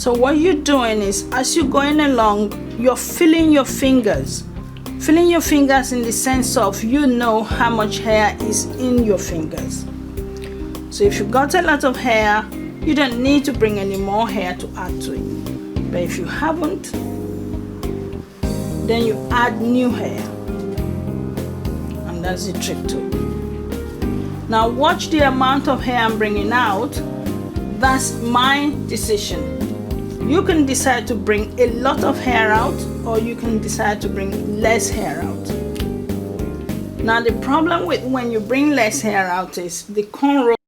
So what you're doing is, as you're going along, you're feeling your fingers. Feeling your fingers in the sense of you know how much hair is in your fingers. So if you've got a lot of hair, you don't need to bring any more hair to add to it. But if you haven't, then you add new hair. And that's the trick to it. Now watch the amount of hair I'm bringing out. That's my decision. You can decide to bring a lot of hair out, or you can decide to bring less hair out. Now the problem with when you bring less hair out is the cornrow